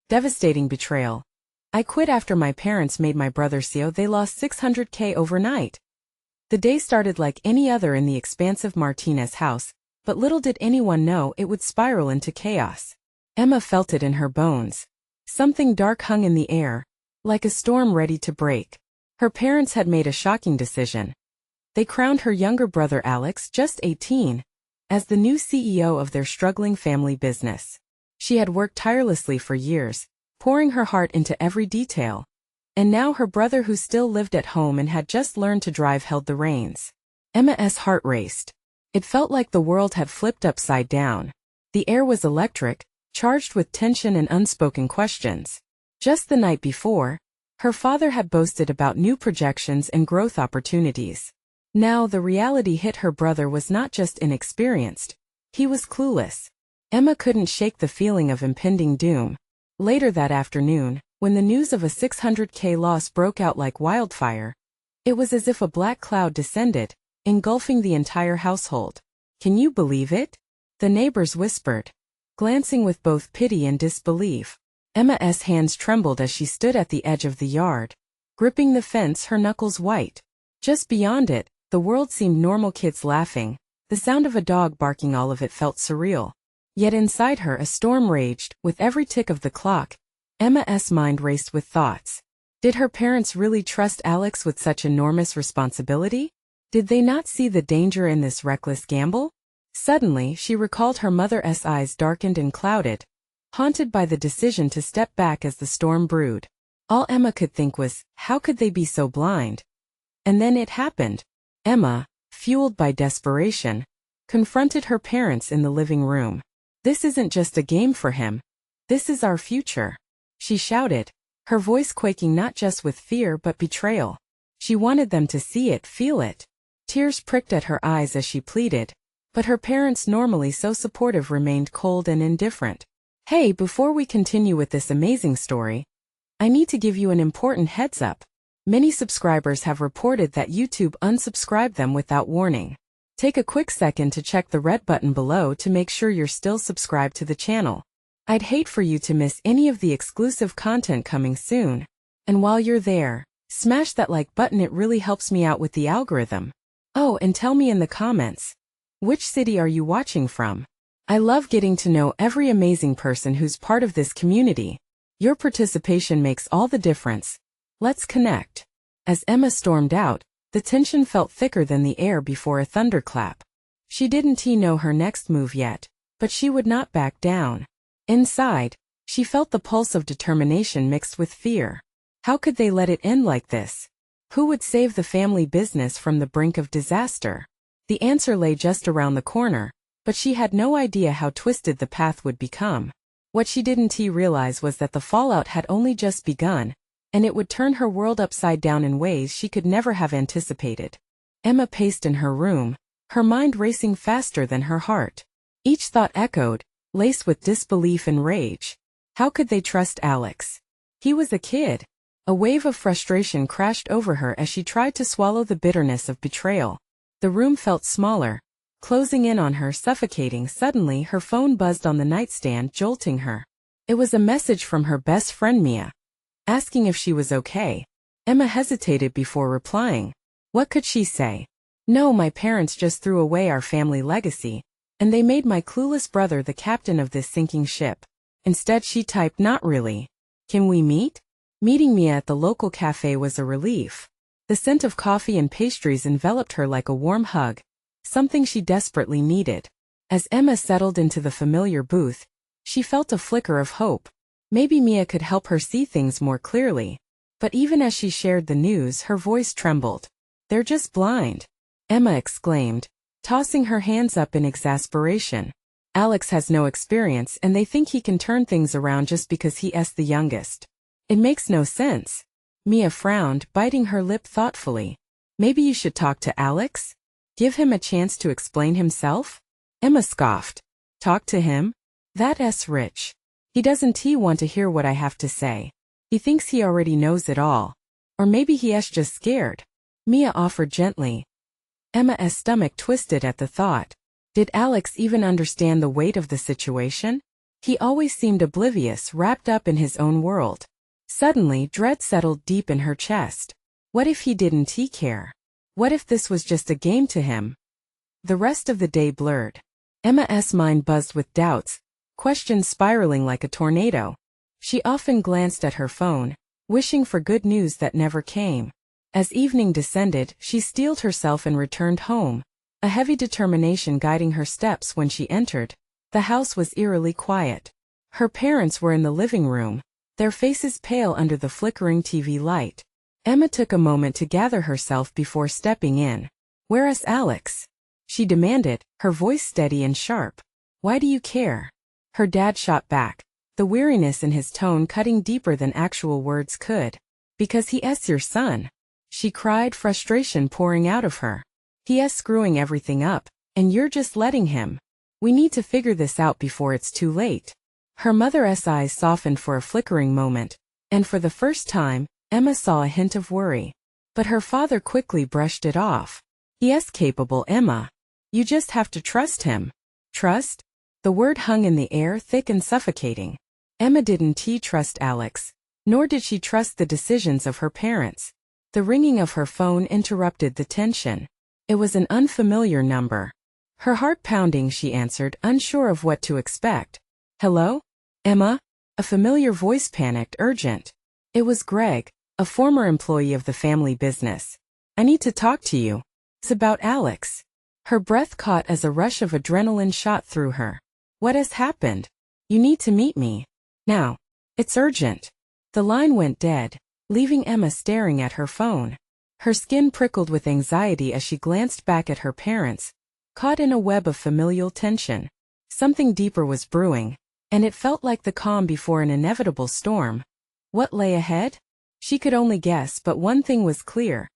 Devastating betrayal. I quit after my parents made my brother CEO. They lost 600K overnight. The day started like any other in the expansive Martinez house, but little did anyone know it would spiral into chaos. Emma felt it in her bones. Something dark hung in the air, like a storm ready to break. Her parents had made a shocking decision. They crowned her younger brother Alex, just 18, as the new CEO of their struggling family business. She had worked tirelessly for years, pouring her heart into every detail. And now her brother, who still lived at home and had just learned to drive, held the reins. Emma's heart raced. It felt like the world had flipped upside down. The air was electric, charged with tension and unspoken questions. Just the night before, her father had boasted about new projections and growth opportunities. Now the reality hit. Her brother was not just inexperienced, he was clueless. Emma couldn't shake the feeling of impending doom. Later that afternoon, when the news of a 600K loss broke out like wildfire, it was as if a black cloud descended, engulfing the entire household. "Can you believe it?" the neighbors whispered, glancing with both pity and disbelief. Emma's hands trembled as she stood at the edge of the yard, gripping the fence, her knuckles white. Just beyond it, the world seemed normal: kids laughing, the sound of a dog barking. All of it felt surreal. Yet inside her a storm raged. With every tick of the clock, Emma's mind raced with thoughts. Did her parents really trust Alex with such enormous responsibility? Did they not see the danger in this reckless gamble? Suddenly, she recalled her mother's eyes darkened and clouded, haunted by the decision to step back as the storm brewed. All Emma could think was, how could they be so blind? And then it happened. Emma, fueled by desperation, confronted her parents in the living room. "This isn't just a game for him. This is our future," she shouted, her voice quaking not just with fear but betrayal. She wanted them to see it, feel it. Tears pricked at her eyes as she pleaded, but her parents, normally so supportive, remained cold and indifferent. "Hey, before we continue with this amazing story, I need to give you an important heads up. Many subscribers have reported that YouTube unsubscribed them without warning. Take a quick second to check the red button below to make sure you're still subscribed to the channel. I'd hate for you to miss any of the exclusive content coming soon. And while you're there, smash that like button, it really helps me out with the algorithm. Oh, and tell me in the comments, which city are you watching from? I love getting to know every amazing person who's part of this community. Your participation makes all the difference. Let's connect." As Emma stormed out, the tension felt thicker than the air before a thunderclap. She didn't know her next move yet, but she would not back down. Inside, she felt the pulse of determination mixed with fear. How could they let it end like this? Who would save the family business from the brink of disaster? The answer lay just around the corner, but she had no idea how twisted the path would become. What she didn't realize was that the fallout had only just begun, and it would turn her world upside down in ways she could never have anticipated. Emma paced in her room, her mind racing faster than her heart. Each thought echoed, laced with disbelief and rage. How could they trust Alex? He was a kid. A wave of frustration crashed over her as she tried to swallow the bitterness of betrayal. The room felt smaller, closing in on her, suffocating. Suddenly, her phone buzzed on the nightstand, jolting her. It was a message from her best friend Mia, asking if she was okay. Emma hesitated before replying. What could she say? "No, my parents just threw away our family legacy, and they made my clueless brother the captain of this sinking ship." Instead she typed, "Not really. Can we meet?" Meeting Mia at the local cafe was a relief. The scent of coffee and pastries enveloped her like a warm hug, something she desperately needed. As Emma settled into the familiar booth, she felt a flicker of hope. Maybe Mia could help her see things more clearly. But even as she shared the news, her voice trembled. "They're just blind," Emma exclaimed, tossing her hands up in exasperation. "Alex has no experience and they think he can turn things around just because he's the youngest. It makes no sense." Mia frowned, biting her lip thoughtfully. "Maybe you should talk to Alex? Give him a chance to explain himself?" Emma scoffed. "Talk to him? That's rich. He doesn't want to hear what I have to say. He thinks he already knows it all. Or maybe he's just scared," Mia offered gently. Emma's stomach twisted at the thought. Did Alex even understand the weight of the situation? He always seemed oblivious, wrapped up in his own world. Suddenly, dread settled deep in her chest. What if he didn't care? What if this was just a game to him? The rest of the day blurred. Emma's mind buzzed with doubts, questions spiraling like a tornado. She often glanced at her phone, wishing for good news that never came. As evening descended, she steeled herself and returned home, a heavy determination guiding her steps. When she entered, the house was eerily quiet. Her parents were in the living room, their faces pale under the flickering TV light. Emma took a moment to gather herself before stepping in. "Where is Alex?" she demanded, her voice steady and sharp. "Why do you care?" Her dad shot back, the weariness in his tone cutting deeper than actual words could. "Because he's your son," she cried, frustration pouring out of her. "He's screwing everything up, and you're just letting him. We need to figure this out before it's too late." Her mother's eyes softened for a flickering moment, and for the first time, Emma saw a hint of worry. But her father quickly brushed it off. "He's capable, Emma. You just have to trust him." Trust? The word hung in the air, thick and suffocating. Emma didn't trust Alex, nor did she trust the decisions of her parents. The ringing of her phone interrupted the tension. It was an unfamiliar number. Her heart pounding, she answered, unsure of what to expect. "Hello? Emma?" A familiar voice panicked, urgent. It was Greg, a former employee of the family business. "I need to talk to you. It's about Alex." Her breath caught as a rush of adrenaline shot through her. "What has happened? You need to meet me. Now. It's urgent." The line went dead, leaving Emma staring at her phone. Her skin prickled with anxiety as she glanced back at her parents, caught in a web of familial tension. Something deeper was brewing, and it felt like the calm before an inevitable storm. What lay ahead? She could only guess, but one thing was clear.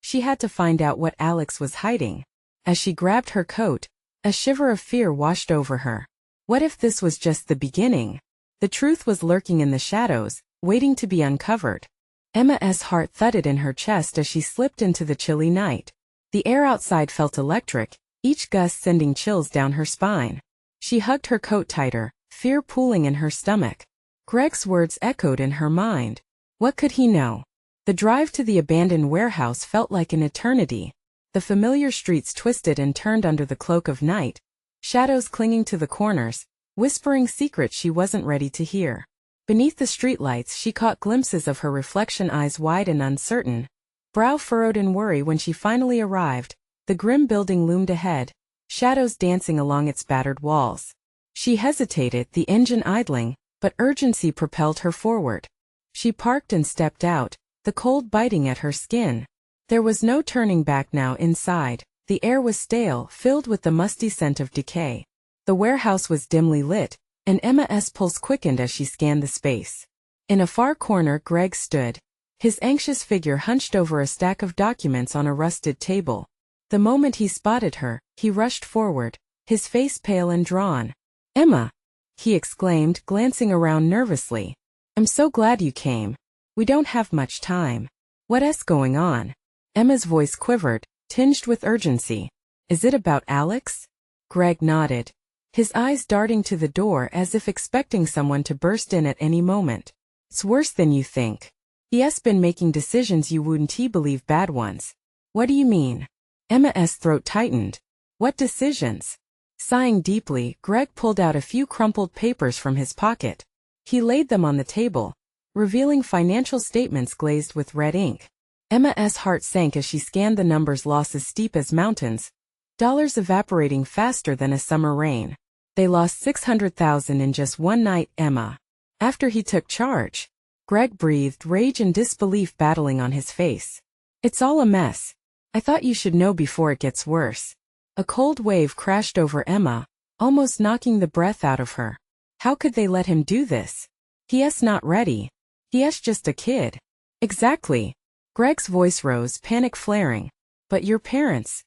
She had to find out what Alex was hiding. As she grabbed her coat, a shiver of fear washed over her. What if this was just the beginning? The truth was lurking in the shadows, waiting to be uncovered. Emma's heart thudded in her chest as she slipped into the chilly night. The air outside felt electric, each gust sending chills down her spine. She hugged her coat tighter, fear pooling in her stomach. Greg's words echoed in her mind. What could he know? The drive to the abandoned warehouse felt like an eternity. The familiar streets twisted and turned under the cloak of night, shadows clinging to the corners, whispering secrets she wasn't ready to hear. Beneath the streetlights she caught glimpses of her reflection, eyes wide and uncertain, brow furrowed in worry. When she finally arrived, the grim building loomed ahead, shadows dancing along its battered walls. She hesitated, the engine idling, but urgency propelled her forward. She parked and stepped out, the cold biting at her skin. There was no turning back now. Inside, the air was stale, filled with the musty scent of decay. The warehouse was dimly lit, and Emma's pulse quickened as she scanned the space. In a far corner, Greg stood, his anxious figure hunched over a stack of documents on a rusted table. The moment he spotted her, he rushed forward, his face pale and drawn. "Emma!" he exclaimed, glancing around nervously. "I'm so glad you came. We don't have much time. What's going on?" Emma's voice quivered, tinged with urgency. "Is it about Alex?" Greg nodded, his eyes darting to the door as if expecting someone to burst in at any moment. "It's worse than you think. He's been making decisions you wouldn't believe, bad ones." "What do you mean?" Emma's throat tightened. "What decisions?" Sighing deeply, Greg pulled out a few crumpled papers from his pocket. He laid them on the table, revealing financial statements glazed with red ink. Emma's heart sank as she scanned the numbers, losses steep as mountains, dollars evaporating faster than a summer rain. They lost $600,000 in just one night, Emma. After he took charge. Greg breathed, rage and disbelief battling on his face. "It's all a mess. I thought you should know before it gets worse." A cold wave crashed over Emma, almost knocking the breath out of her. How could they let him do this? He's not ready. He's just a kid. Exactly. Greg's voice rose, panic flaring. "But your parents.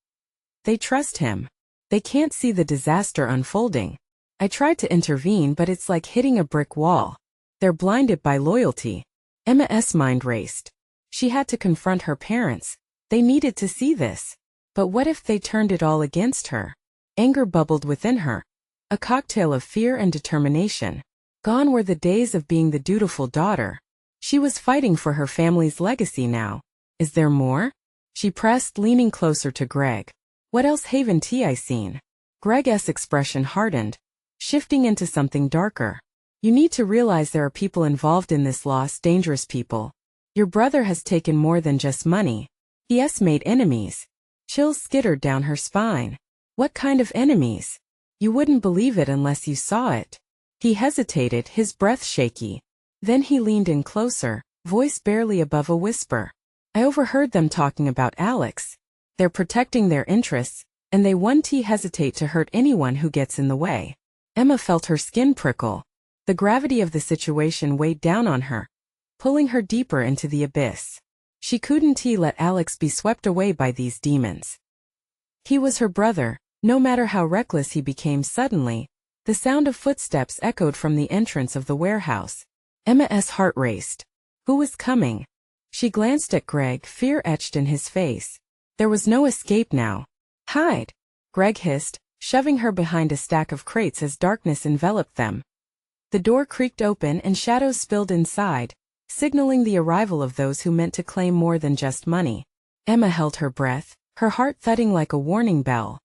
They trust him. They can't see the disaster unfolding. I tried to intervene, but it's like hitting a brick wall. They're blinded by loyalty." Emma's mind raced. She had to confront her parents. They needed to see this. But what if they turned it all against her? Anger bubbled within her. a cocktail of fear and determination. Gone were the days of being the dutiful daughter. She was fighting for her family's legacy now. Is there more? She pressed, leaning closer to Greg. What else haven't I seen? Greg's expression hardened, shifting into something darker. You need to realize there are people involved in this loss, dangerous people. Your brother has taken more than just money. He has made enemies. Chills skittered down her spine. What kind of enemies? You wouldn't believe it unless you saw it. He hesitated, his breath shaky. Then he leaned in closer, voice barely above a whisper. I overheard them talking about Alex. They're protecting their interests, and they won't hesitate to hurt anyone who gets in the way. Emma felt her skin prickle. The gravity of the situation weighed down on her, pulling her deeper into the abyss. She couldn't let Alex be swept away by these demons. He was her brother, no matter how reckless he became suddenly. The sound of footsteps echoed from the entrance of the warehouse. Emma's heart raced. Who was coming? She glanced at Greg, fear etched in his face. There was no escape now. Hide! Greg hissed, shoving her behind a stack of crates as darkness enveloped them. The door creaked open and shadows spilled inside, signaling the arrival of those who meant to claim more than just money. Emma held her breath, her heart thudding like a warning bell.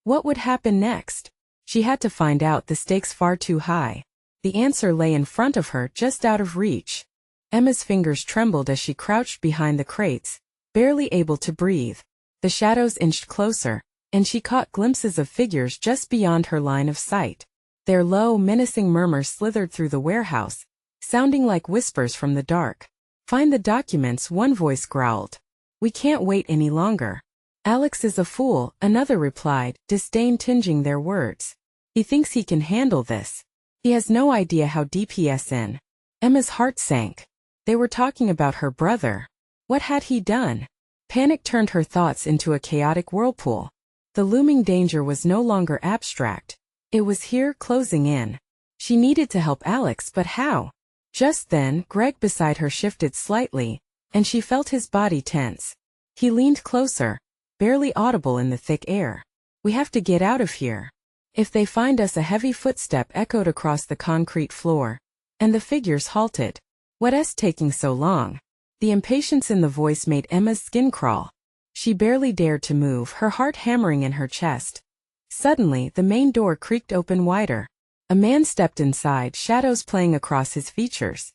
What would happen next? She had to find out, the stakes far too high. The answer lay in front of her, just out of reach. Emma's fingers trembled as she crouched behind the crates, barely able to breathe. The shadows inched closer, and she caught glimpses of figures just beyond her line of sight. Their low, menacing murmurs slithered through the warehouse, sounding like whispers from the dark. Find the documents, one voice growled. We can't wait any longer. Alex is a fool, another replied, disdain tinging their words. He thinks he can handle this. He has no idea how deep he is in. Emma's heart sank. They were talking about her brother. What had he done? Panic turned her thoughts into a chaotic whirlpool. The looming danger was no longer abstract. It was here, closing in. She needed to help Alex, but how? Just then, Greg beside her shifted slightly, and she felt his body tense. He leaned closer, barely audible in the thick air. We have to get out of here. If they find us, a heavy footstep echoed across the concrete floor, and the figures halted. What's taking so long? The impatience in the voice made Emma's skin crawl. She barely dared to move, her heart hammering in her chest. Suddenly, the main door creaked open wider. A man stepped inside, shadows playing across his features.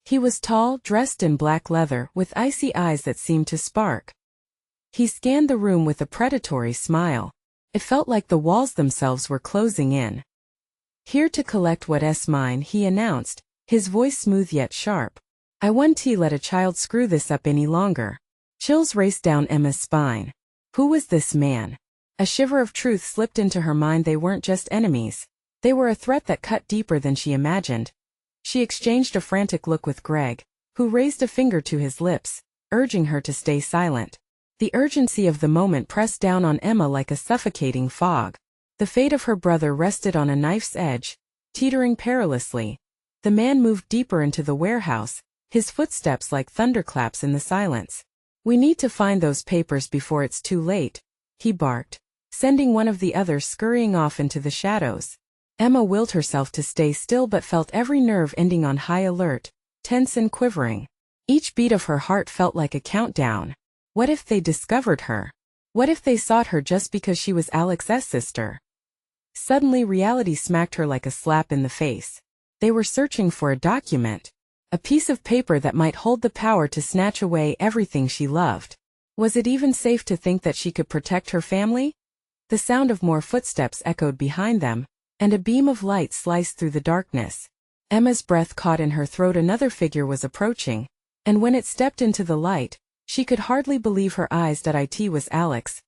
He was tall, dressed in black leather, with icy eyes that seemed to spark. He scanned the room with a predatory smile. It felt like the walls themselves were closing in. Here to collect what's mine, he announced, his voice smooth yet sharp. I won't let a child screw this up any longer. Chills raced down Emma's spine. Who was this man? A shiver of truth slipped into her mind. They weren't just enemies. They were a threat that cut deeper than she imagined. She exchanged a frantic look with Greg, who raised a finger to his lips, urging her to stay silent. The urgency of the moment pressed down on Emma like a suffocating fog. The fate of her brother rested on a knife's edge, teetering perilously. The man moved deeper into the warehouse, his footsteps like thunderclaps in the silence. We need to find those papers before it's too late, he barked, sending one of the others scurrying off into the shadows. Emma willed herself to stay still but felt every nerve ending on high alert, tense and quivering. Each beat of her heart felt like a countdown. What if they discovered her? What if they sought her just because she was Alex's sister? Suddenly reality smacked her like a slap in the face. They were searching for a document. A piece of paper that might hold the power to snatch away everything she loved. Was it even safe to think that she could protect her family? The sound of more footsteps echoed behind them, and a beam of light sliced through the darkness. Emma's breath caught in her throat. Another figure was approaching, and when it stepped into the light, she could hardly believe her eyes. It was Alex.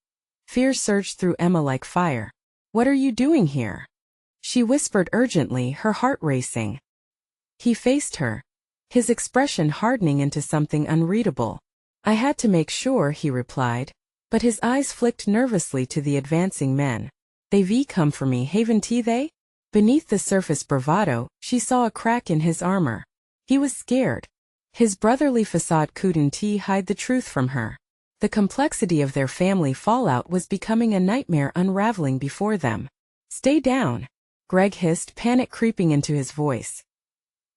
Fear surged through Emma like fire. What are you doing here? She whispered urgently, her heart racing. He faced her, his expression hardening into something unreadable. I had to make sure, he replied, but his eyes flicked nervously to the advancing men. They've come for me, haven't they? Beneath the surface bravado, she saw a crack in his armor. He was scared. His brotherly facade couldn't hide the truth from her. The complexity of their family fallout was becoming a nightmare unraveling before them. Stay down. Greg hissed, panic creeping into his voice.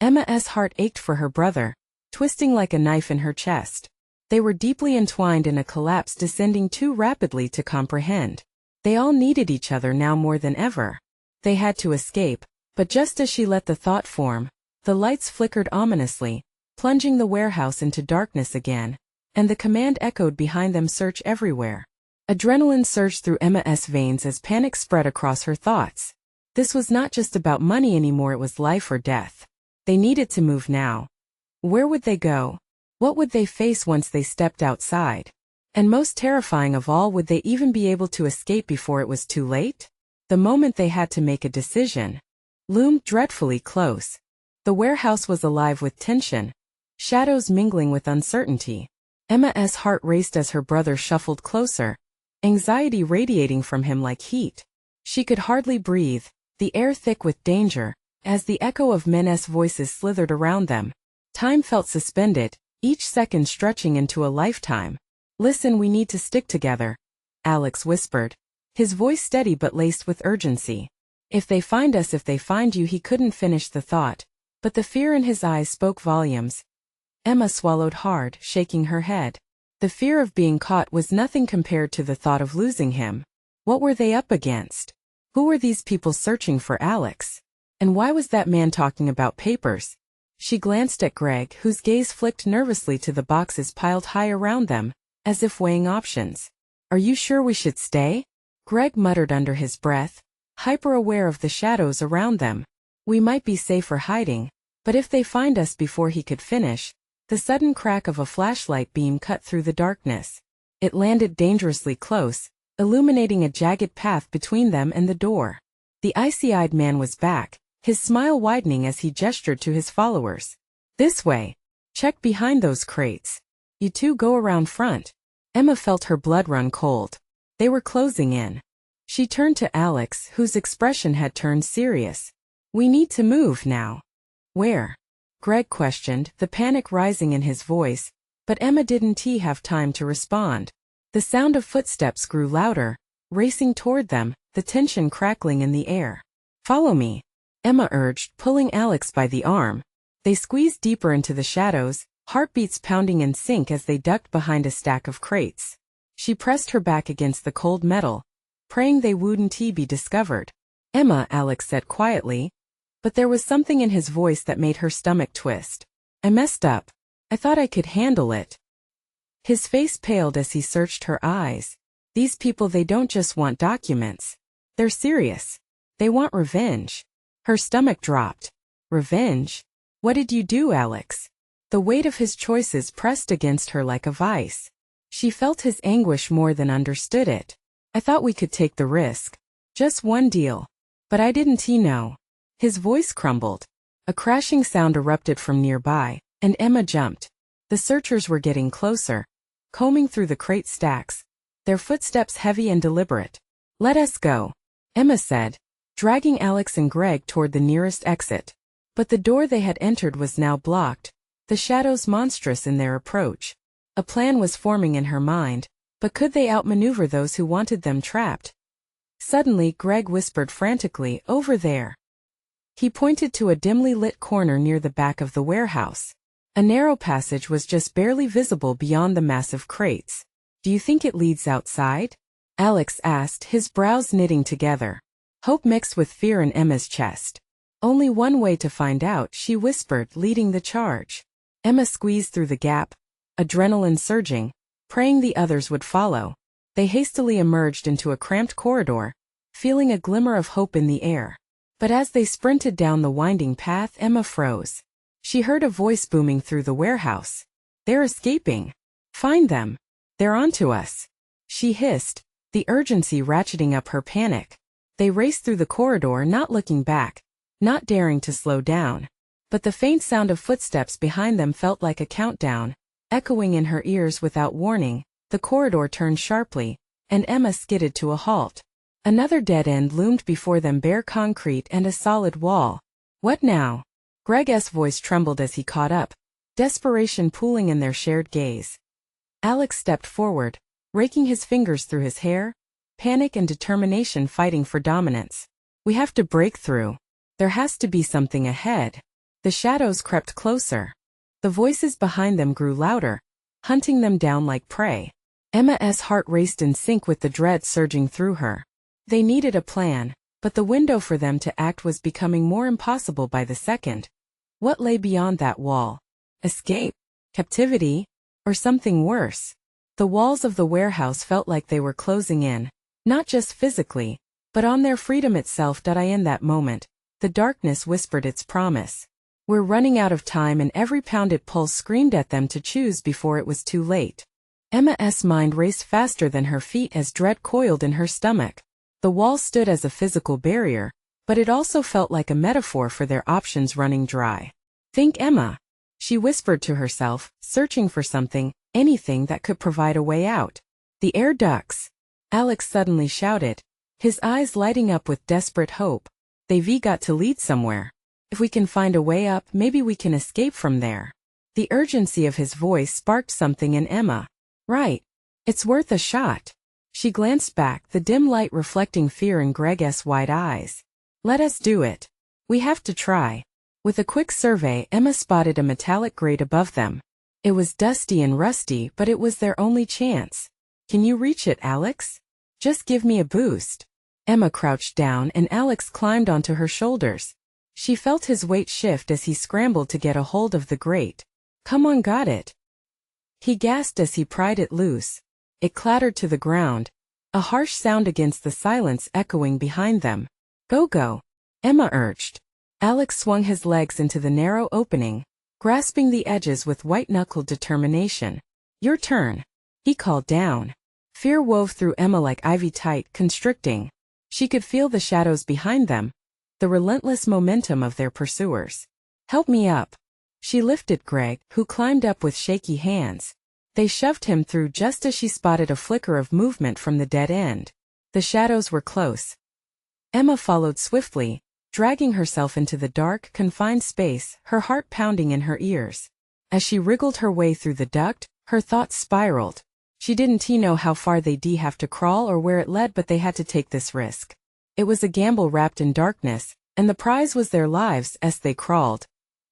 Emma's heart ached for her brother, twisting like a knife in her chest. They were deeply entwined in a collapse descending too rapidly to comprehend. They all needed each other now more than ever. They had to escape, but just as she let the thought form, the lights flickered ominously, plunging the warehouse into darkness again, and the command echoed behind them, search everywhere. Adrenaline surged through Emma's veins as panic spread across her thoughts. This was not just about money anymore, it was life or death. They needed to move now. Where would they go? What would they face once they stepped outside? And most terrifying of all, would they even be able to escape before it was too late? The moment they had to make a decision loomed dreadfully close. The warehouse was alive with tension, shadows mingling with uncertainty. Emma's heart raced as her brother shuffled closer, anxiety radiating from him like heat. She could hardly breathe, the air thick with danger, as the echo of men's voices slithered around them. Time felt suspended, each second stretching into a lifetime. Listen, we need to stick together, Alex whispered, his voice steady but laced with urgency. If they find us, if they find you, he couldn't finish the thought, but the fear in his eyes spoke volumes. Emma swallowed hard, shaking her head. The fear of being caught was nothing compared to the thought of losing him. What were they up against? Who were these people searching for Alex? And why was that man talking about papers? She glanced at Greg, whose gaze flicked nervously to the boxes piled high around them, as if weighing options. Are you sure we should stay? Greg muttered under his breath, hyper-aware of the shadows around them. We might be safer hiding, but if they find us before he could finish, the sudden crack of a flashlight beam cut through the darkness. It landed dangerously close, illuminating a jagged path between them and the door. The icy-eyed man was back, his smile widening as he gestured to his followers. This way. Check behind those crates. You two go around front. Emma felt her blood run cold. They were closing in. She turned to Alex, whose expression had turned serious. We need to move now. Where? Greg questioned, the panic rising in his voice, but Emma didn't have time to respond. The sound of footsteps grew louder, racing toward them, the tension crackling in the air. Follow me, Emma urged, pulling Alex by the arm. They squeezed deeper into the shadows, heartbeats pounding in sync as they ducked behind a stack of crates. She pressed her back against the cold metal, praying they wouldn't be discovered. Emma, Alex said quietly, but there was something in his voice that made her stomach twist. I messed up. I thought I could handle it. His face paled as he searched her eyes. These people, they don't just want documents. They're serious. They want revenge. Her stomach dropped. Revenge? What did you do, Alex? The weight of his choices pressed against her like a vice. She felt his anguish more than understood it. I thought we could take the risk. Just one deal. But I didn't know. His voice crumbled. A crashing sound erupted from nearby, and Emma jumped. The searchers were getting closer, combing through the crate stacks, their footsteps heavy and deliberate. Let us go, Emma said, dragging Alex and Greg toward the nearest exit. But the door they had entered was now blocked, the shadows monstrous in their approach. A plan was forming in her mind, but could they outmaneuver those who wanted them trapped? Suddenly Greg whispered frantically, over there. He pointed to a dimly lit corner near the back of the warehouse. A narrow passage was just barely visible beyond the massive crates. Do you think it leads outside? Alex asked, his brows knitting together. Hope mixed with fear in Emma's chest. Only one way to find out, she whispered, leading the charge. Emma squeezed through the gap, adrenaline surging, praying the others would follow. They hastily emerged into a cramped corridor, feeling a glimmer of hope in the air. But as they sprinted down the winding path, Emma froze. She heard a voice booming through the warehouse. They're escaping. Find them. They're onto us. She hissed, the urgency ratcheting up her panic. They raced through the corridor, not looking back, not daring to slow down. But the faint sound of footsteps behind them felt like a countdown, echoing in her ears without warning. The corridor turned sharply, and Emma skidded to a halt. Another dead end loomed before them, bare concrete and a solid wall. What now? Greg's voice trembled as he caught up, desperation pooling in their shared gaze. Alex stepped forward, raking his fingers through his hair, panic and determination fighting for dominance. We have to break through. There has to be something ahead. The shadows crept closer. The voices behind them grew louder, hunting them down like prey. Emma's heart raced in sync with the dread surging through her. They needed a plan, but the window for them to act was becoming more impossible by the second. What lay beyond that wall? Escape? Captivity? Or something worse? The walls of the warehouse felt like they were closing in, not just physically, but on their freedom itself. In that moment, the darkness whispered its promise. We're running out of time, and every pounded pulse screamed at them to choose before it was too late. Emma's mind raced faster than her feet as dread coiled in her stomach. The wall stood as a physical barrier, but it also felt like a metaphor for their options running dry. Think, Emma, she whispered to herself, searching for something, anything that could provide a way out. The air ducts, Alex suddenly shouted, his eyes lighting up with desperate hope. They've got to lead somewhere. If we can find a way up, maybe we can escape from there. The urgency of his voice sparked something in Emma. Right. It's worth a shot. She glanced back, the dim light reflecting fear in Greg's wide eyes. Let us do it. We have to try. With a quick survey, Emma spotted a metallic grate above them. It was dusty and rusty, but it was their only chance. Can you reach it, Alex? Just give me a boost. Emma crouched down and Alex climbed onto her shoulders. She felt his weight shift as he scrambled to get a hold of the grate. Come on, got it. He gasped as he pried it loose. It clattered to the ground, a harsh sound against the silence echoing behind them. Go, Emma urged. Alex swung his legs into the narrow opening, grasping the edges with white-knuckled determination. Your turn, he called down. Fear wove through Emma like ivy, tight, constricting. She could feel the shadows behind them, the relentless momentum of their pursuers. Help me up. She lifted Greg, who climbed up with shaky hands. They shoved him through just as she spotted a flicker of movement from the dead end. The shadows were close. Emma followed swiftly, dragging herself into the dark, confined space, her heart pounding in her ears. As she wriggled her way through the duct, her thoughts spiraled. She didn't know how far they'd have to crawl or where it led, but they had to take this risk. It was a gamble wrapped in darkness, and the prize was their lives as they crawled.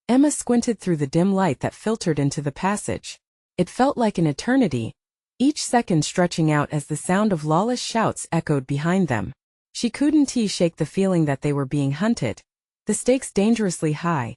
Emma squinted through the dim light that filtered into the passage. It felt like an eternity, each second stretching out as the sound of lawless shouts echoed behind them. She couldn't shake the feeling that they were being hunted, the stakes dangerously high.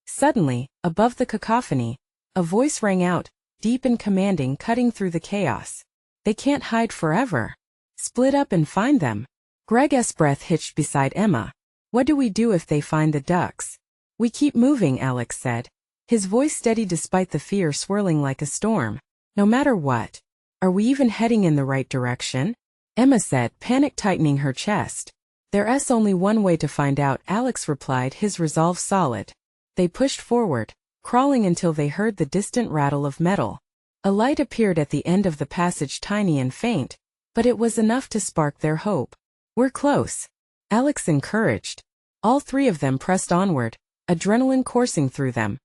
Suddenly, above the cacophony, a voice rang out, deep and commanding, cutting through the chaos. They can't hide forever. Split up and find them. Greg's breath hitched beside Emma. What do we do if they find the ducks? We keep moving, Alex said, his voice steady despite the fear swirling like a storm. No matter what. Are we even heading in the right direction? Emma said, panic tightening her chest. There's only one way to find out, Alex replied, his resolve solid. They pushed forward, crawling until they heard the distant rattle of metal. A light appeared at the end of the passage, tiny and faint, but it was enough to spark their hope. We're close, Alex encouraged. All three of them pressed onward, adrenaline coursing through them.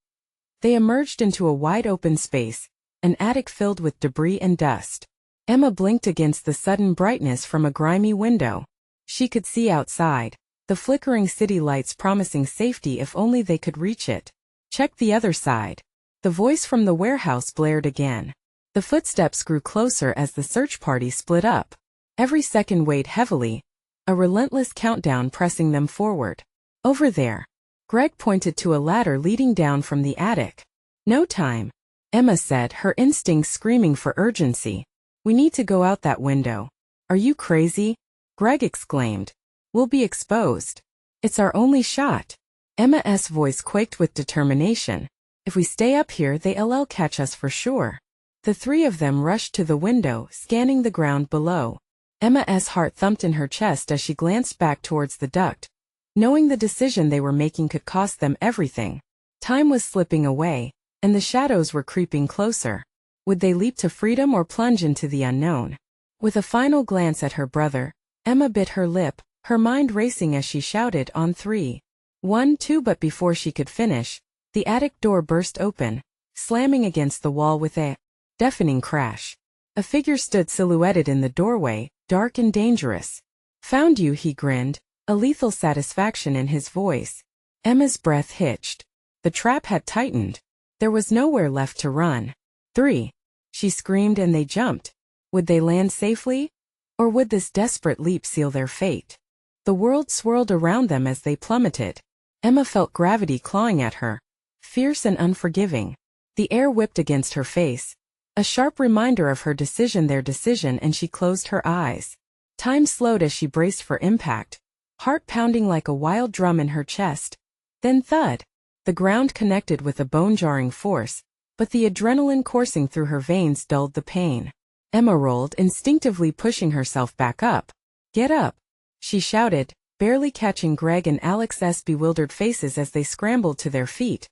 They emerged into a wide-open space, an attic filled with debris and dust. Emma blinked against the sudden brightness from a grimy window. She could see outside, the flickering city lights promising safety if only they could reach it. Check the other side. The voice from the warehouse blared again. The footsteps grew closer as the search party split up. Every second weighed heavily, a relentless countdown pressing them forward. Over there. Greg pointed to a ladder leading down from the attic. No time, Emma said, her instincts screaming for urgency. We need to go out that window. Are you crazy? Greg exclaimed. We'll be exposed. It's our only shot. Emma's voice quaked with determination. If we stay up here, they'll catch us for sure. The three of them rushed to the window, scanning the ground below. Emma's heart thumped in her chest as she glanced back towards the duct, knowing the decision they were making could cost them everything. Time was slipping away, and the shadows were creeping closer. Would they leap to freedom or plunge into the unknown? With a final glance at her brother, Emma bit her lip, her mind racing as she shouted on 3. 1, 2, but before she could finish, the attic door burst open, slamming against the wall with a deafening crash. A figure stood silhouetted in the doorway, dark and dangerous. Found you, he grinned, a lethal satisfaction in his voice. Emma's breath hitched. The trap had tightened. There was nowhere left to run. 3. She screamed and they jumped. Would they land safely? Or would this desperate leap seal their fate? The world swirled around them as they plummeted. Emma felt gravity clawing at her, fierce and unforgiving. The air whipped against her face, a sharp reminder of her decision, their decision, and she closed her eyes. Time slowed as she braced for impact, heart pounding like a wild drum in her chest. Then thud. The ground connected with a bone-jarring force, but the adrenaline coursing through her veins dulled the pain. Emma rolled, instinctively pushing herself back up. "Get up!" she shouted, barely catching Greg and Alex's bewildered faces as they scrambled to their feet.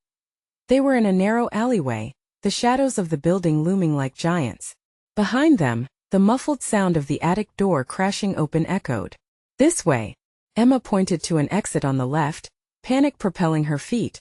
They were in a narrow alleyway, the shadows of the building looming like giants. Behind them, the muffled sound of the attic door crashing open echoed. "This way!" Emma pointed to an exit on the left, panic propelling her feet.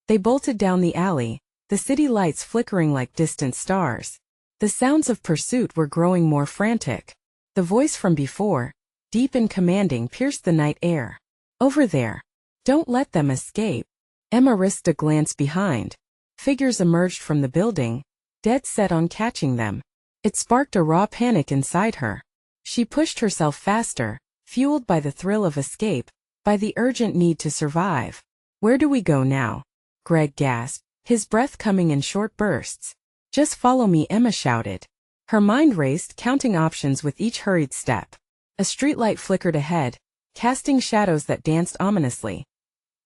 They bolted down the alley, the city lights flickering like distant stars. The sounds of pursuit were growing more frantic. The voice from before, deep and commanding, pierced the night air. "Over there! Don't let them escape!" Emma risked a glance behind. Figures emerged from the building, dead set on catching them. It sparked a raw panic inside her. She pushed herself faster, fueled by the thrill of escape, by the urgent need to survive. "Where do we go now?" Greg gasped, his breath coming in short bursts. "Just follow me," Emma shouted. Her mind raced, counting options with each hurried step. A streetlight flickered ahead, casting shadows that danced ominously.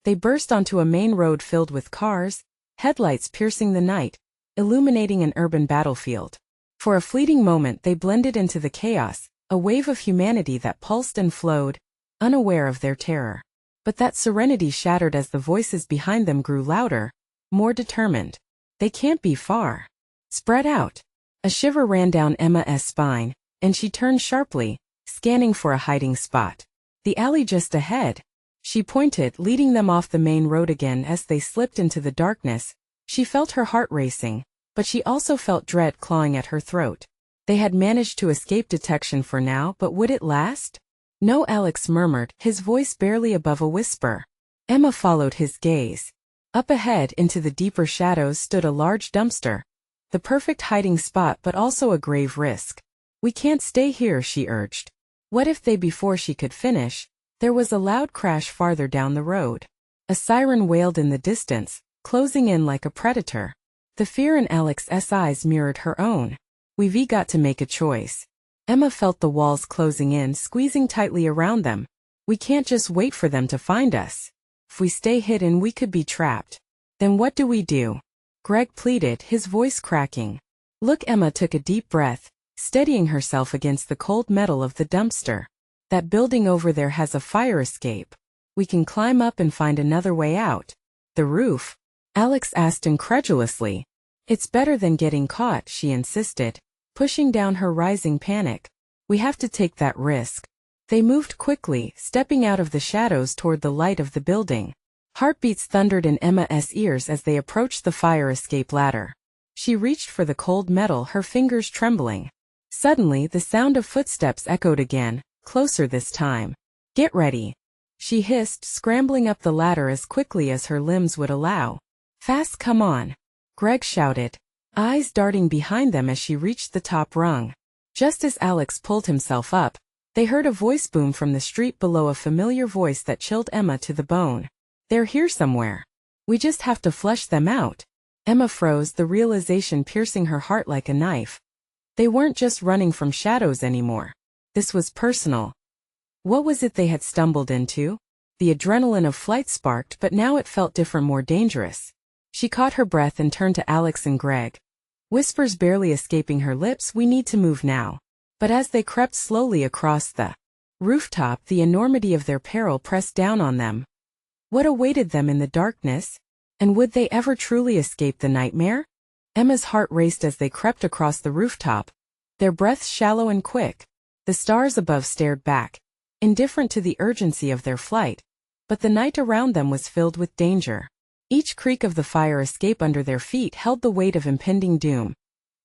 They burst onto a main road filled with cars, headlights piercing the night, illuminating an urban battlefield. For a fleeting moment they blended into the chaos, a wave of humanity that pulsed and flowed, unaware of their terror. But that serenity shattered as the voices behind them grew louder, more determined. "They can't be far. Spread out." A shiver ran down Emma's spine, and she turned sharply, scanning for a hiding spot. "The alley just ahead." She pointed, leading them off the main road again. As they slipped into the darkness, she felt her heart racing, but she also felt dread clawing at her throat. They had managed to escape detection for now, but would it last? "No," Alex murmured, his voice barely above a whisper. Emma followed his gaze. Up ahead, into the deeper shadows, stood a large dumpster. The perfect hiding spot, but also a grave risk. "We can't stay here," she urged. "What if they..." Before she could finish, there was a loud crash farther down the road. A siren wailed in the distance, closing in like a predator. The fear in Alex's eyes mirrored her own. "We've got to make a choice." Emma felt the walls closing in, squeezing tightly around them. "We can't just wait for them to find us. If we stay hidden, we could be trapped." "Then what do we do?" Greg pleaded, his voice cracking. "Look," Emma took a deep breath, steadying herself against the cold metal of the dumpster. "That building over there has a fire escape. We can climb up and find another way out." "The roof?" Alex asked incredulously. "It's better than getting caught," she insisted, pushing down her rising panic. "We have to take that risk." They moved quickly, stepping out of the shadows toward the light of the building. Heartbeats thundered in Emma's ears as they approached the fire escape ladder. She reached for the cold metal, her fingers trembling. Suddenly, the sound of footsteps echoed again, closer this time. "Get ready," she hissed, scrambling up the ladder as quickly as her limbs would allow. "Fast, come on," Greg shouted, eyes darting behind them as she reached the top rung. Just as Alex pulled himself up, they heard a voice boom from the street below, a familiar voice that chilled Emma to the bone. "They're here somewhere. We just have to flush them out." Emma froze, the realization piercing her heart like a knife. They weren't just running from shadows anymore. This was personal. What was it they had stumbled into? The adrenaline of flight sparked, but now it felt different, more dangerous. She caught her breath and turned to Alex and Greg. Whispers barely escaping her lips, "We need to move now." But as they crept slowly across the rooftop, the enormity of their peril pressed down on them. What awaited them in the darkness? And would they ever truly escape the nightmare? Emma's heart raced as they crept across the rooftop, their breaths shallow and quick. The stars above stared back, indifferent to the urgency of their flight, but the night around them was filled with danger. Each creak of the fire escape under their feet held the weight of impending doom.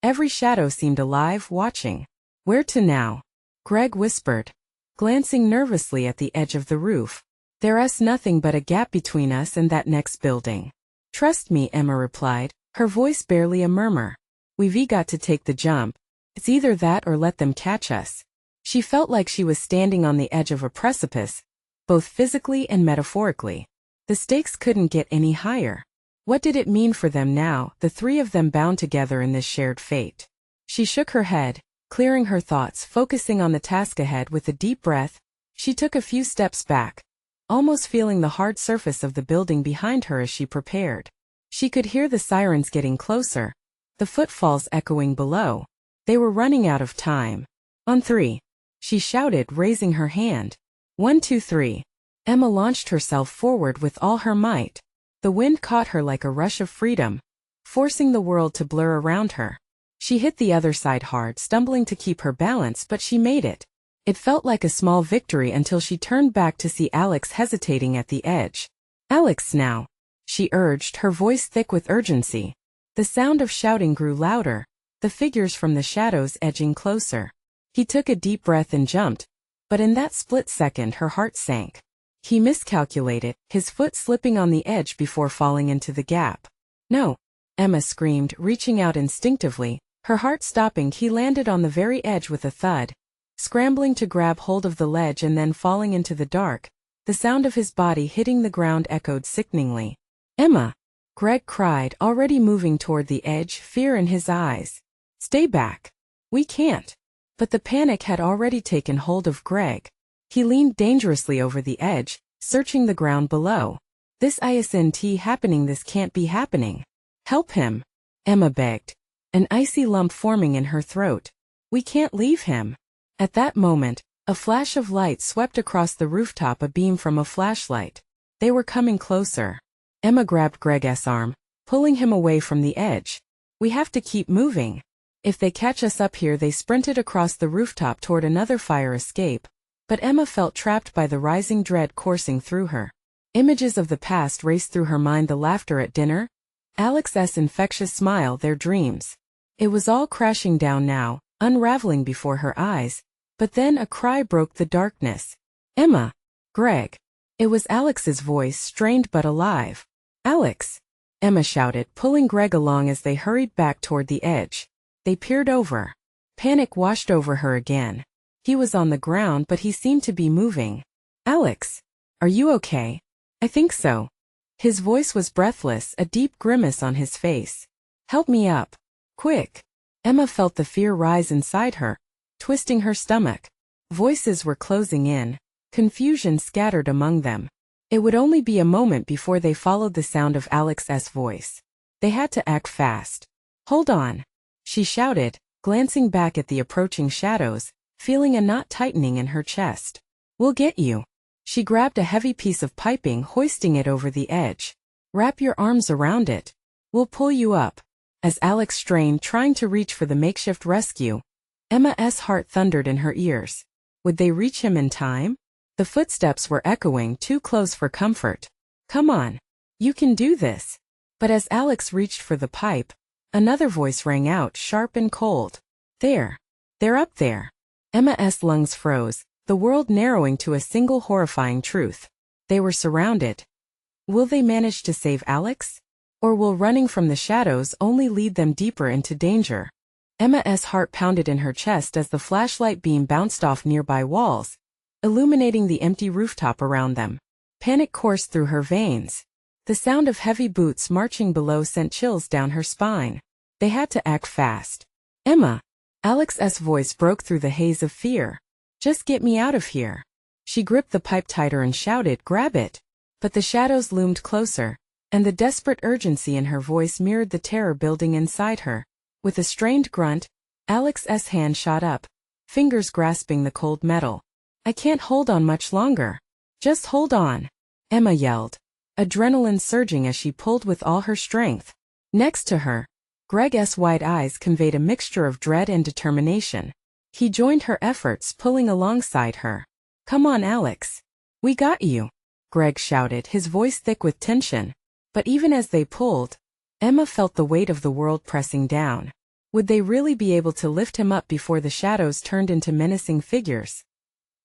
Every shadow seemed alive, watching. "Where to now?" Greg whispered. glancing nervously at the edge of the roof. "There's nothing but a gap between us and that next building." "Trust me," Emma replied, her voice barely a murmur. "We've got to take the jump. It's either that or let them catch us." She felt like she was standing on the edge of a precipice, both physically and metaphorically. The stakes couldn't get any higher. What did it mean for them now, the three of them bound together in this shared fate? She shook her head, clearing her thoughts, focusing on the task ahead. With a deep breath, she took a few steps back, almost feeling the hard surface of the building behind her as she prepared. She could hear the sirens getting closer, the footfalls echoing below. They were running out of time. "On three," she shouted, raising her hand. 1, 2, 3. Emma launched herself forward with all her might. The wind caught her like a rush of freedom, forcing the world to blur around her. She hit the other side hard, stumbling to keep her balance, but she made it. It felt like a small victory until she turned back to see Alex hesitating at the edge. "Alex, now," she urged, her voice thick with urgency. The sound of shouting grew louder, the figures from the shadows edging closer. He took a deep breath and jumped, but in that split second her heart sank. He miscalculated, his foot slipping on the edge before falling into the gap. "No!" Emma screamed, reaching out instinctively, her heart stopping. He landed on the very edge with a thud, scrambling to grab hold of the ledge and then falling into the dark. The sound of his body hitting the ground echoed sickeningly. "Emma!" Greg cried, already moving toward the edge, fear in his eyes. "Stay back. We can't." But the panic had already taken hold of Greg. He leaned dangerously over the edge, searching the ground below. "This isn't happening. This can't be happening." "Help him," Emma begged, an icy lump forming in her throat. "We can't leave him." At that moment, a flash of light swept across the rooftop, a beam from a flashlight. They were coming closer. Emma grabbed Greg's arm, pulling him away from the edge. "We have to keep moving. If they catch us up here." They sprinted across the rooftop toward another fire escape, but Emma felt trapped by the rising dread coursing through her. Images of the past raced through her mind, the laughter at dinner, Alex's infectious smile, their dreams. It was all crashing down now, unraveling before her eyes. But then a cry broke the darkness. "Emma!" "Greg!" It was Alex's voice, strained but alive. "Alex!" Emma shouted, pulling Greg along as they hurried back toward the edge. They peered over. Panic washed over her again. He was on the ground, but he seemed to be moving. "Alex! Are you okay?" "I think so." His voice was breathless, a deep grimace on his face. "Help me up. Quick." Emma felt the fear rise inside her, twisting her stomach. Voices were closing in, confusion scattered among them. It would only be a moment before they followed the sound of Alex's voice. They had to act fast. "Hold on," she shouted, glancing back at the approaching shadows, feeling a knot tightening in her chest. "We'll get you." She grabbed a heavy piece of piping, hoisting it over the edge. "Wrap your arms around it. We'll pull you up." As Alex strained, trying to reach for the makeshift rescue, Emma's heart thundered in her ears. Would they reach him in time? The footsteps were echoing, too close for comfort. "Come on. You can do this." But as Alex reached for the pipe, another voice rang out, sharp and cold. "There. They're up there." Emma's lungs froze, the world narrowing to a single horrifying truth. They were surrounded. Will they manage to save Alex? Or will running from the shadows only lead them deeper into danger? Emma's heart pounded in her chest as the flashlight beam bounced off nearby walls, illuminating the empty rooftop around them. Panic coursed through her veins. The sound of heavy boots marching below sent chills down her spine. They had to act fast. "Emma!" Alex's voice broke through the haze of fear. "Just get me out of here." She gripped the pipe tighter and shouted, "Grab it!" But the shadows loomed closer, and the desperate urgency in her voice mirrored the terror building inside her. With a strained grunt, Alex's hand shot up, fingers grasping the cold metal. "I can't hold on much longer." "Just hold on," Emma yelled, adrenaline surging as she pulled with all her strength. Next to her, Greg's wide eyes conveyed a mixture of dread and determination. He joined her efforts, pulling alongside her. "Come on, Alex. We got you," Greg shouted, his voice thick with tension. But even as they pulled, Emma felt the weight of the world pressing down. Would they really be able to lift him up before the shadows turned into menacing figures?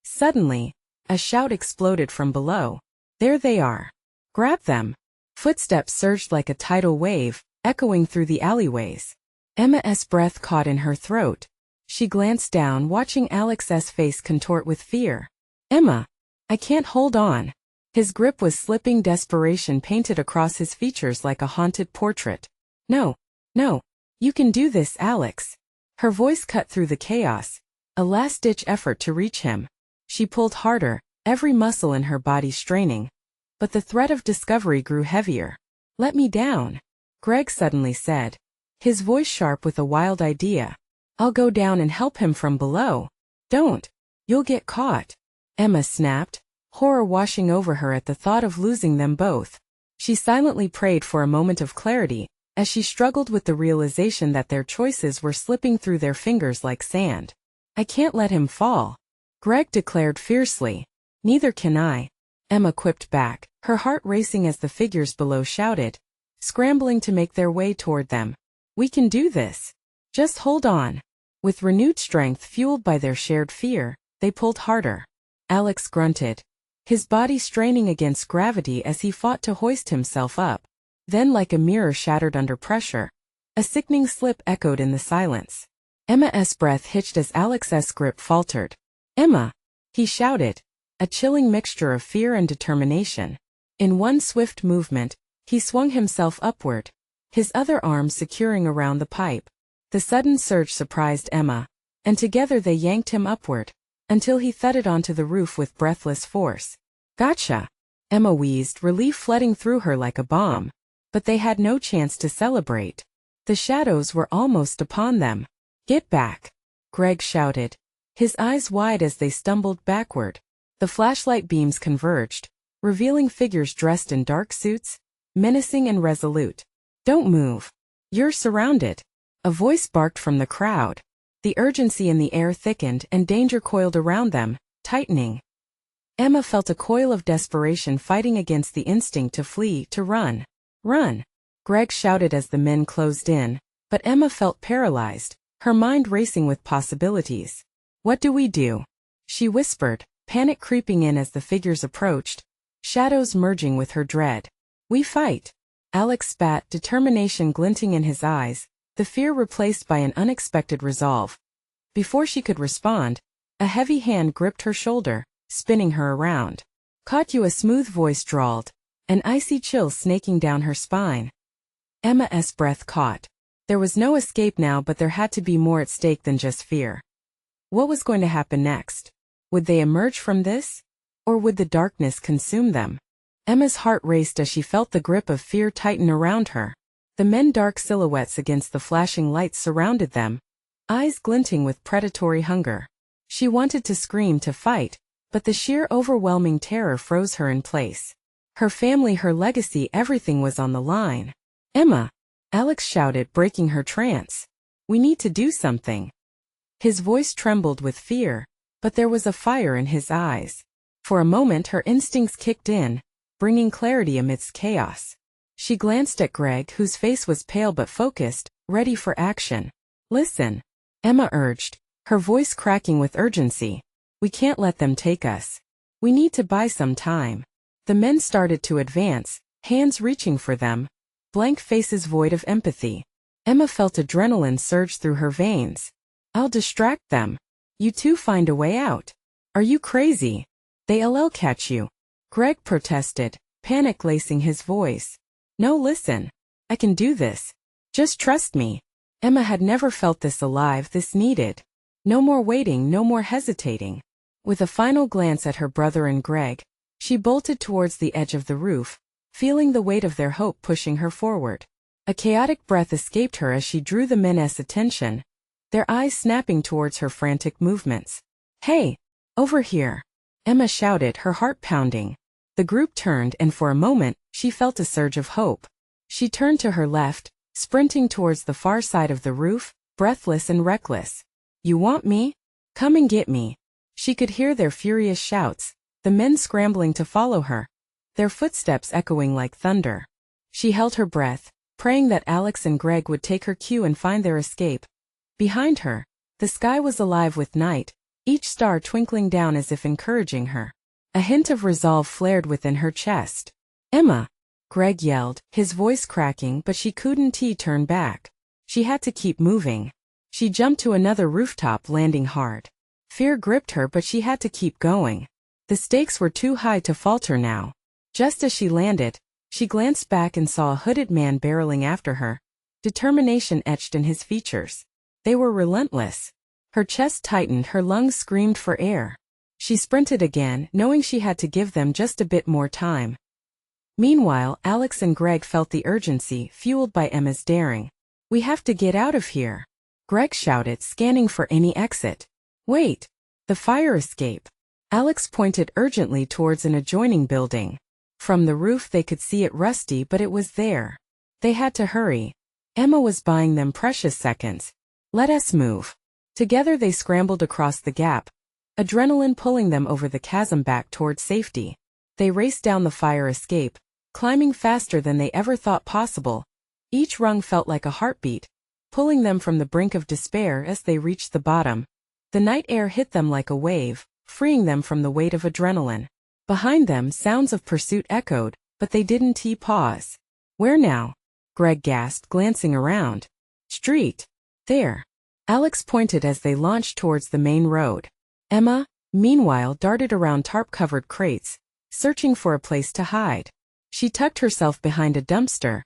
Suddenly, a shout exploded from below. There they are. Grab them. Footsteps surged like a tidal wave, echoing through the alleyways. Emma's breath caught in her throat. She glanced down, watching Alex's face contort with fear. Emma! I can't hold on. His grip was slipping, desperation painted across his features like a haunted portrait. No, no. You can do this, Alex. Her voice cut through the chaos, a last-ditch effort to reach him. She pulled harder, every muscle in her body straining. But the threat of discovery grew heavier. Let me down, Greg suddenly said, his voice sharp with a wild idea. I'll go down and help him from below. Don't. You'll get caught. Emma snapped, horror washing over her at the thought of losing them both. She silently prayed for a moment of clarity, as she struggled with the realization that their choices were slipping through their fingers like sand. I can't let him fall, Greg declared fiercely. Neither can I, Emma quipped back, her heart racing as the figures below shouted, scrambling to make their way toward them. We can do this. Just hold on. With renewed strength fueled by their shared fear, they pulled harder. Alex grunted, his body straining against gravity as he fought to hoist himself up. Then, like a mirror shattered under pressure, a sickening slip echoed in the silence. Emma's breath hitched as Alex's grip faltered. Emma! He shouted, a chilling mixture of fear and determination. In one swift movement, he swung himself upward, his other arm securing around the pipe. The sudden surge surprised Emma, and together they yanked him upward, until he thudded onto the roof with breathless force. Gotcha! Emma wheezed, relief flooding through her like a bomb. But they had no chance to celebrate. The shadows were almost upon them. Get back! Greg shouted, his eyes wide as they stumbled backward. The flashlight beams converged, revealing figures dressed in dark suits, menacing and resolute. Don't move. You're surrounded. A voice barked from the crowd. The urgency in the air thickened and danger coiled around them, tightening. Emma felt a coil of desperation fighting against the instinct to flee, to run. Run! Greg shouted as the men closed in, but Emma felt paralyzed, her mind racing with possibilities. What do we do? She whispered, panic creeping in as the figures approached, shadows merging with her dread. We fight. Alex spat, determination glinting in his eyes, the fear replaced by an unexpected resolve. Before she could respond, a heavy hand gripped her shoulder, spinning her around. Caught you, a smooth voice drawled, an icy chill snaking down her spine. Emma's breath caught. There was no escape now, but there had to be more at stake than just fear. What was going to happen next? Would they emerge from this? Or would the darkness consume them? Emma's heart raced as she felt the grip of fear tighten around her. The men, dark silhouettes against the flashing lights, surrounded them, eyes glinting with predatory hunger. She wanted to scream, to fight, but the sheer overwhelming terror froze her in place. Her family, her legacy, everything was on the line. Emma! Alex shouted, breaking her trance. We need to do something. His voice trembled with fear, but there was a fire in his eyes. For a moment her instincts kicked in, bringing clarity amidst chaos. She glanced at Greg, whose face was pale but focused, ready for action. Listen, Emma urged, her voice cracking with urgency. We can't let them take us. We need to buy some time. The men started to advance, hands reaching for them, blank faces void of empathy. Emma felt adrenaline surge through her veins. I'll distract them. You two find a way out. Are you crazy? They'll catch you. Greg protested, panic lacing his voice. No, listen. I can do this. Just trust me. Emma had never felt this alive, this needed. No more waiting, no more hesitating. With a final glance at her brother and Greg, she bolted towards the edge of the roof, feeling the weight of their hope pushing her forward. A chaotic breath escaped her as she drew the men's attention, their eyes snapping towards her frantic movements. Hey! Over here! Emma shouted, her heart pounding. The group turned, and for a moment, she felt a surge of hope. She turned to her left, sprinting towards the far side of the roof, breathless and reckless. You want me? Come and get me. She could hear their furious shouts, the men scrambling to follow her, their footsteps echoing like thunder. She held her breath, praying that Alex and Greg would take her cue and find their escape. Behind her, the sky was alive with night, each star twinkling down as if encouraging her. A hint of resolve flared within her chest. "Emma!" Greg yelled, his voice cracking, but she couldn't turn back. She had to keep moving. She jumped to another rooftop, landing hard. Fear gripped her, but she had to keep going. The stakes were too high to falter now. Just as she landed, she glanced back and saw a hooded man barreling after her, determination etched in his features. They were relentless. Her chest tightened, her lungs screamed for air. She sprinted again, knowing she had to give them just a bit more time. Meanwhile, Alex and Greg felt the urgency, fueled by Emma's daring. "We have to get out of here," Greg shouted, scanning for any exit. "Wait! The fire escape!" Alex pointed urgently towards an adjoining building. From the roof they could see it rusty, but it was there. They had to hurry. Emma was buying them precious seconds. "Let us move." Together they scrambled across the gap, adrenaline pulling them over the chasm back toward safety. They raced down the fire escape, climbing faster than they ever thought possible. Each rung felt like a heartbeat, pulling them from the brink of despair as they reached the bottom. The night air hit them like a wave, freeing them from the weight of adrenaline. Behind them, sounds of pursuit echoed, but they didn't pause. "Where now?" Greg gasped, glancing around. "Street. There." Alex pointed as they launched towards the main road. Emma, meanwhile, darted around tarp-covered crates, searching for a place to hide. She tucked herself behind a dumpster,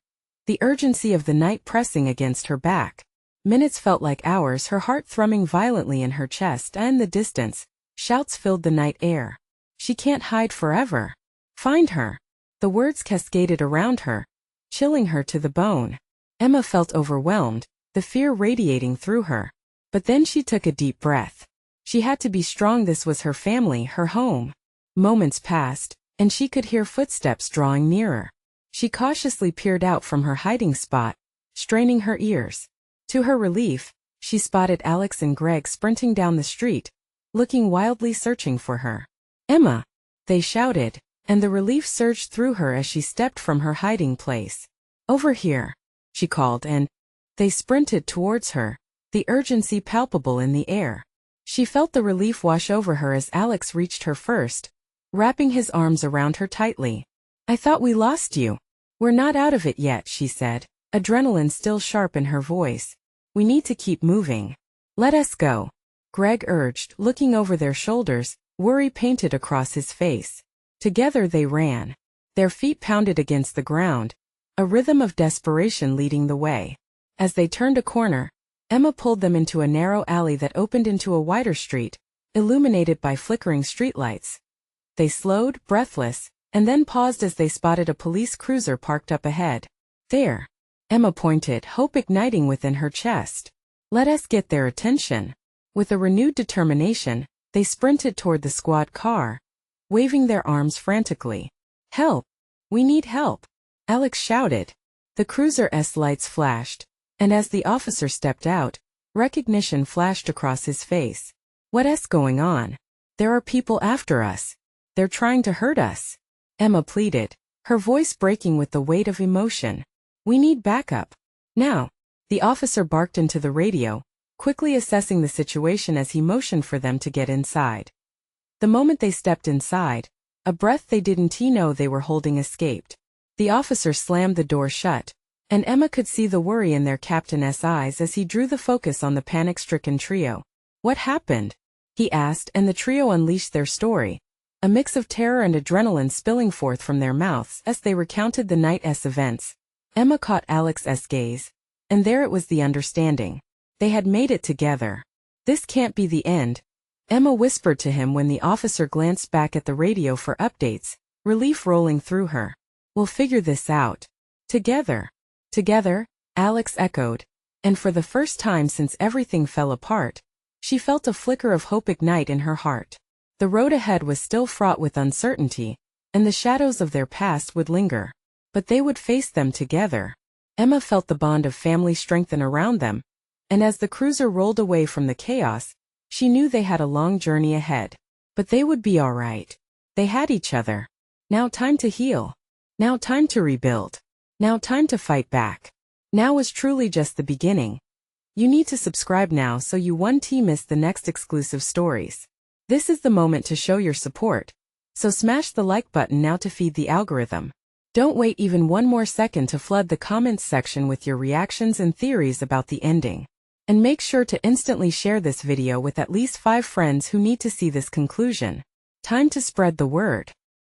the urgency of the night pressing against her back. Minutes felt like hours, her heart thrumming violently in her chest, and in the distance, shouts filled the night air. "She can't hide forever. Find her." The words cascaded around her, chilling her to the bone. Emma felt overwhelmed, the fear radiating through her. But then she took a deep breath. She had to be strong. This was her family, her home. Moments passed, and she could hear footsteps drawing nearer. She cautiously peered out from her hiding spot, straining her ears. To her relief, she spotted Alex and Greg sprinting down the street, looking wildly, searching for her. "Emma!" they shouted, and the relief surged through her as she stepped from her hiding place. "Over here," she called, and they sprinted towards her, the urgency palpable in the air. She felt the relief wash over her as Alex reached her first, wrapping his arms around her tightly. "I thought we lost you." "We're not out of it yet," she said, adrenaline still sharp in her voice. "We need to keep moving." "Let us go," Greg urged, looking over their shoulders, worry painted across his face. Together they ran. Their feet pounded against the ground, a rhythm of desperation leading the way. As they turned a corner, Emma pulled them into a narrow alley that opened into a wider street, illuminated by flickering streetlights. They slowed, breathless, and then paused as they spotted a police cruiser parked up ahead. "There," Emma pointed, hope igniting within her chest. "Let us get their attention." With a renewed determination, they sprinted toward the squad car, waving their arms frantically. "Help! We need help!" Alex shouted. The cruiser's lights flashed, and as the officer stepped out, recognition flashed across his face. "What's going on?" "There are people after us. They're trying to hurt us," Emma pleaded, her voice breaking with the weight of emotion. "We need backup. Now." The officer barked into the radio, quickly assessing the situation as he motioned for them to get inside. The moment they stepped inside, a breath they didn't know they were holding escaped. The officer slammed the door shut, and Emma could see the worry in their captain's eyes as he drew the focus on the panic-stricken trio. "What happened?" he asked, and the trio unleashed their story, a mix of terror and adrenaline spilling forth from their mouths as they recounted the night's events. Emma caught Alex's gaze, and there it was, the understanding. They had made it together. "This can't be the end," Emma whispered to him when the officer glanced back at the radio for updates, relief rolling through her. "We'll figure this out. Together." "Together," Alex echoed, and for the first time since everything fell apart, she felt a flicker of hope ignite in her heart. The road ahead was still fraught with uncertainty, and the shadows of their past would linger. But they would face them together. Emma felt the bond of family strengthen around them, and as the cruiser rolled away from the chaos, she knew they had a long journey ahead. But they would be all right. They had each other. Now time to heal. Now time to rebuild. Now time to fight back. Now was truly just the beginning. You need to subscribe now so you won't miss the next exclusive stories. This is the moment to show your support. So smash the like button now to feed the algorithm. Don't wait even one more second to flood the comments section with your reactions and theories about the ending. And make sure to instantly share this video with at least 5 friends who need to see this conclusion. Time to spread the word.